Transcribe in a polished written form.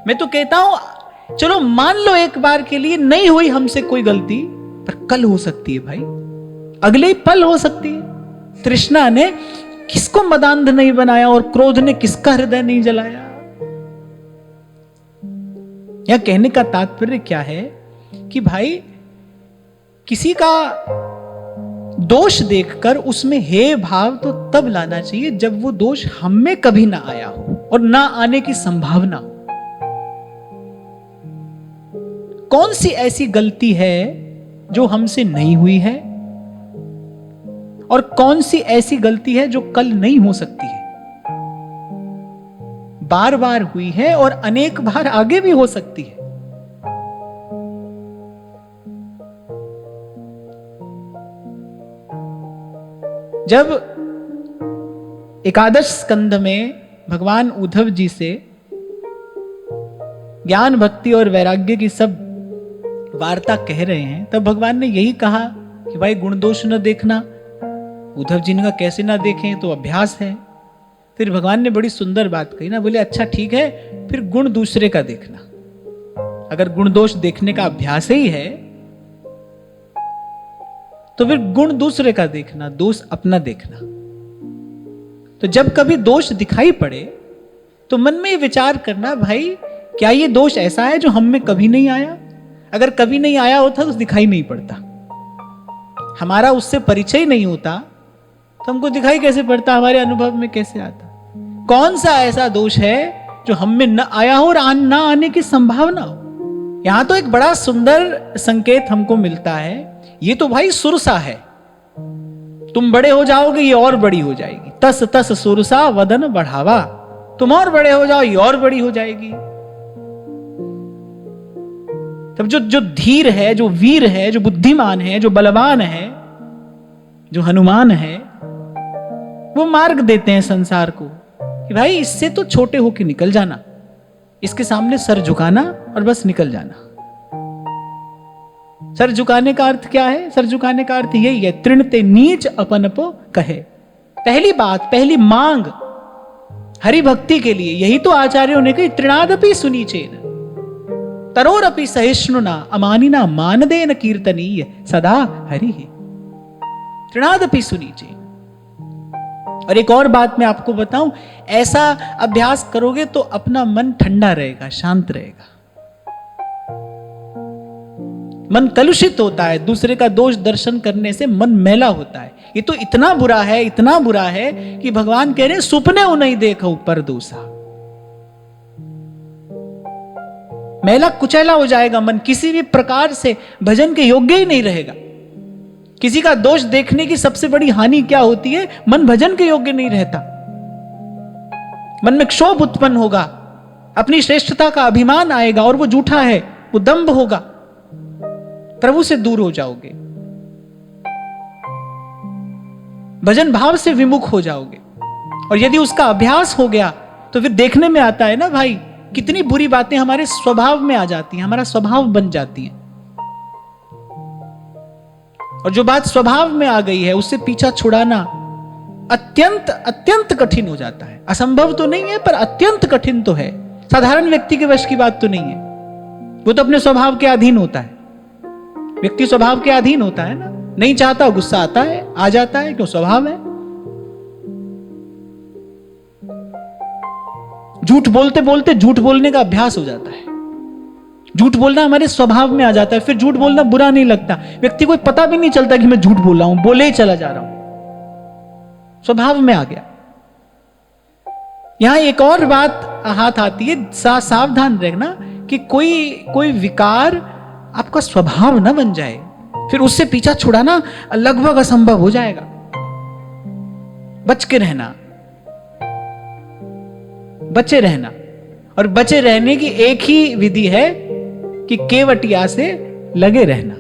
मैं तो कहता हूं चलो मान लो एक बार के लिए नहीं हुई हमसे कोई गलती, पर कल हो सकती है भाई, अगले ही पल हो सकती है। तृष्णा ने किसको मदांध नहीं बनाया और क्रोध ने किसका हृदय नहीं जलाया। यह कहने का तात्पर्य क्या है कि भाई किसी का दोष देखकर उसमें हे भाव तो तब लाना चाहिए जब वो दोष हम में कभी ना आया हो और ना आने की संभावना हो। कौन सी ऐसी गलती है जो हमसे नहीं हुई है और कौन सी ऐसी गलती है जो कल नहीं हो सकती है, बार बार हुई है और अनेक बार आगे भी हो सकती है। जब एकादश स्कंध में भगवान उद्धव जी से ज्ञान भक्ति और वैराग्य की सब वार्ता कह रहे हैं, तब भगवान ने यही कहा कि भाई गुण दोष न देखना। उद्धव जी ने कहा कैसे ना देखें, तो अभ्यास है। फिर भगवान ने बड़ी सुंदर बात कही ना, बोले अच्छा ठीक है, फिर गुण दूसरे का देखना। अगर गुण दोष देखने का अभ्यास ही है तो फिर गुण दूसरे का देखना, दोष अपना देखना। तो जब कभी दोष दिखाई पड़े तो मन में विचार करना, भाई क्या ये दोष ऐसा है जो हम में कभी नहीं आया? अगर कभी नहीं आया होता तो दिखाई नहीं पड़ता, हमारा उससे परिचय नहीं होता तो हमको दिखाई कैसे पड़ता, हमारे अनुभव में कैसे आता? कौन सा ऐसा दोष है जो हम में न आया हो और ना आने की संभावना हो? यहां तो एक बड़ा सुंदर संकेत हमको मिलता है, ये तो भाई सुरसा है, तुम बड़े हो जाओगे ये और बड़ी हो जाएगी। तस तस सुरसा वदन बढ़ावा, तुम और बड़े हो जाओ ये और बड़ी हो जाएगी। तब जो धीर है, जो वीर है, जो बुद्धिमान है, जो बलवान है, जो हनुमान है, वो मार्ग देते हैं संसार को कि भाई इससे तो छोटे होके निकल जाना, इसके सामने सर झुकाना और बस निकल जाना। सर झुकाने का अर्थ क्या है? सर झुकाने का अर्थ यही है, तृणते नीच अपनपो कहे। पहली बात, पहली मांग हरि भक्ति के लिए यही तो आचार्यों ने कही, तृणादपि सुनीचेन तरोरपि सहिष्णुना अमानिना मानदेन कीर्तनीय सदा हरि। तृणादपि सुनीचेन। और एक और बात मैं आपको बताऊं, ऐसा अभ्यास करोगे तो अपना मन ठंडा रहेगा, शांत रहेगा। मन कलुषित होता है, दूसरे का दोष दर्शन करने से मन मैला होता है। ये तो इतना बुरा है, इतना बुरा है कि भगवान कह रहे हैं सुपने नहीं देखो पर दूसरा। मैला कुचैला हो जाएगा मन, किसी भी प्रकार से भजन के योग्य ही नहीं रहेगा। किसी का दोष देखने की सबसे बड़ी हानि क्या होती है? मन भजन के योग्य नहीं रहता, मन में क्षोभ उत्पन्न होगा, अपनी श्रेष्ठता का अभिमान आएगा और वो झूठा है, वो दंभ होगा, प्रभु से दूर हो जाओगे, भजन भाव से विमुख हो जाओगे। और यदि उसका अभ्यास हो गया तो फिर देखने में आता है ना भाई, कितनी बुरी बातें हमारे स्वभाव में आ जाती हैं, हमारा स्वभाव बन जाती हैं। और जो बात स्वभाव में आ गई है उससे पीछा छुड़ाना अत्यंत अत्यंत कठिन हो जाता है। असंभव तो नहीं है पर अत्यंत कठिन तो है। साधारण व्यक्ति के वश की बात तो नहीं है, वो तो अपने स्वभाव के अधीन होता है। व्यक्ति स्वभाव के अधीन होता है ना, नहीं चाहता गुस्सा आता है, आ जाता है, क्यों? स्वभाव है। झूठ बोलते बोलते झूठ बोलने का अभ्यास हो जाता है, झूठ बोलना हमारे स्वभाव में आ जाता है, फिर झूठ बोलना बुरा नहीं लगता। व्यक्ति को पता भी नहीं चलता कि मैं झूठ बोल रहा हूं, बोले ही चला जा रहा हूं, स्वभाव में आ गया। यहां एक और बात हाथ आती है, सावधान रहना कि कोई विकार आपका स्वभाव न बन जाए, फिर उससे पीछा छुड़ाना लगभग असंभव हो जाएगा। बच के रहना, बचे रहना। और बचे रहने की एक ही विधि है कि केवटिया से लगे रहना।